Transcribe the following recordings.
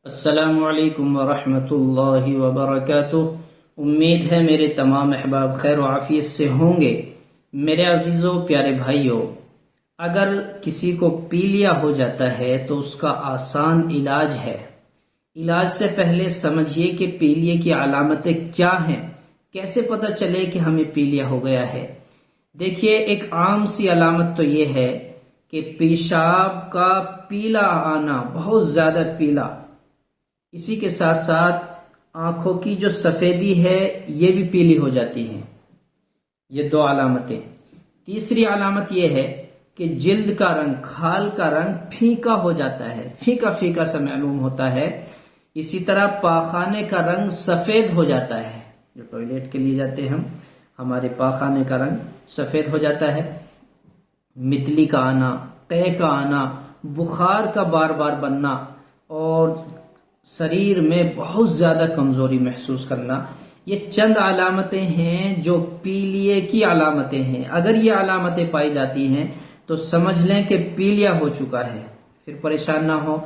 السلام علیکم ورحمۃ اللہ وبرکاتہ۔ امید ہے میرے تمام احباب خیر و عافیت سے ہوں گے۔ میرے عزیزوں پیارے بھائیوں، اگر کسی کو پیلیا ہو جاتا ہے تو اس کا آسان علاج ہے۔ علاج سے پہلے سمجھیے کہ پیلیے کی علامتیں کیا ہیں، کیسے پتہ چلے کہ ہمیں پیلیا ہو گیا ہے۔ دیکھیے، ایک عام سی علامت تو یہ ہے کہ پیشاب کا پیلا آنا، بہت زیادہ پیلا۔ اسی کے ساتھ ساتھ آنکھوں کی جو سفیدی ہے یہ بھی پیلی ہو جاتی ہے۔ یہ دو علامتیں۔ تیسری علامت یہ ہے کہ جلد کا رنگ، کھال کا رنگ پھیکا ہو جاتا ہے، پھیکا پھیکا سا معلوم ہوتا ہے۔ اسی طرح پاخانے کا رنگ سفید ہو جاتا ہے، جو ٹوائلٹ کے لیے جاتے ہیں ہمارے پاخانے کا رنگ سفید ہو جاتا ہے۔ متلی کا آنا، قے کا آنا، بخار کا بار بار بننا اور شریر میں بہت زیادہ کمزوری محسوس کرنا، یہ چند علامتیں ہیں جو پیلیے کی علامتیں ہیں۔ اگر یہ علامتیں پائی جاتی ہیں تو سمجھ لیں کہ پیلیا ہو چکا ہے۔ پھر پریشان نہ ہو،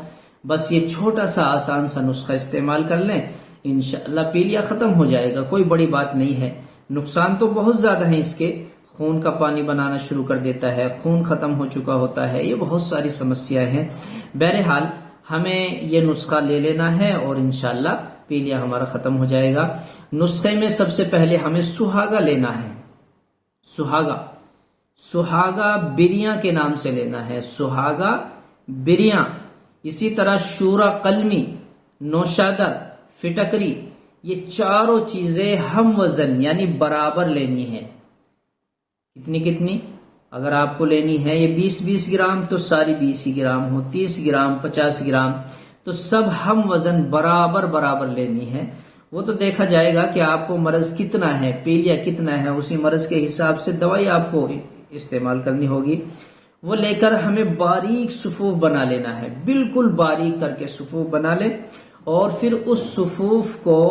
بس یہ چھوٹا سا آسان سا نسخہ استعمال کر لیں، انشاءاللہ پیلیا ختم ہو جائے گا۔ کوئی بڑی بات نہیں ہے۔ نقصان تو بہت زیادہ ہیں اس کے، خون کا پانی بنانا شروع کر دیتا ہے، خون ختم ہو چکا ہوتا ہے، یہ بہت ساری سمسیا ہیں۔ بہرحال ہمیں یہ نسخہ لے لینا ہے اور انشاءاللہ پیلیا ہمارا ختم ہو جائے گا۔ نسخے میں سب سے پہلے ہمیں سہاگا لینا ہے۔ سہاگا بریاں کے نام سے لینا ہے، سہاگا بریاں۔ اسی طرح شورا قلمی، نوشادر، فٹکری، یہ چاروں چیزیں ہم وزن یعنی برابر لینی ہے۔ کتنی؟ اگر آپ کو لینی ہے یہ 20 گرام تو ساری 20 ہی گرام ہو، 30 گرام، 50 گرام، تو سب ہم وزن برابر لینی ہے۔ وہ تو دیکھا جائے گا کہ آپ کو مرض کتنا ہے، پیلیا کتنا ہے، اسی مرض کے حساب سے دوائی آپ کو استعمال کرنی ہوگی۔ وہ لے کر ہمیں باریک صفوف بنا لینا ہے، بالکل باریک کر کے صفوف بنا لیں، اور پھر اس صفوف کو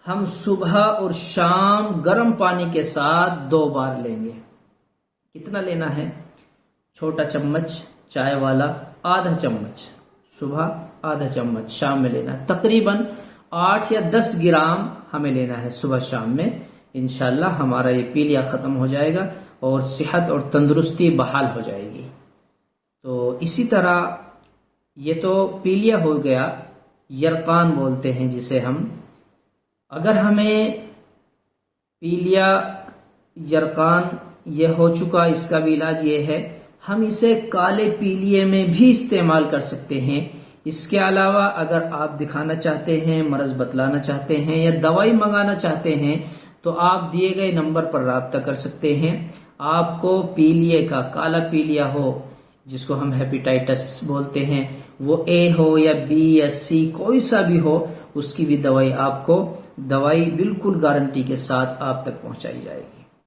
ہم صبح اور شام گرم پانی کے ساتھ 2 بار لیں گے۔ کتنا لینا ہے؟ چھوٹا چمچ چائے والا، آدھا چمچ صبح، آدھا چمچ شام میں لینا ہے۔ تقریباً 8 یا 10 گرام ہمیں لینا ہے صبح شام میں۔ انشاءاللہ ہمارا یہ پیلیا ختم ہو جائے گا اور صحت اور تندرستی بحال ہو جائے گی۔ تو اسی طرح یہ تو پیلیا ہو گیا، یرقان بولتے ہیں جسے ہم۔ اگر ہمیں پیلیا، یرقان یہ ہو چکا، اس کا بھی علاج یہ ہے، ہم اسے کالے پیلیے میں بھی استعمال کر سکتے ہیں۔ اس کے علاوہ اگر آپ دکھانا چاہتے ہیں، مرض بتلانا چاہتے ہیں یا دوائی منگانا چاہتے ہیں تو آپ دیے گئے نمبر پر رابطہ کر سکتے ہیں۔ آپ کو پیلیے کا، کالا پیلیا ہو جس کو ہم ہیپیٹائٹس بولتے ہیں، وہ اے ہو یا بی یا سی، کوئی سا بھی ہو، اس کی بھی دوائی آپ کو، دوائی بالکل گارنٹی کے ساتھ آپ تک پہنچائی جائے گی۔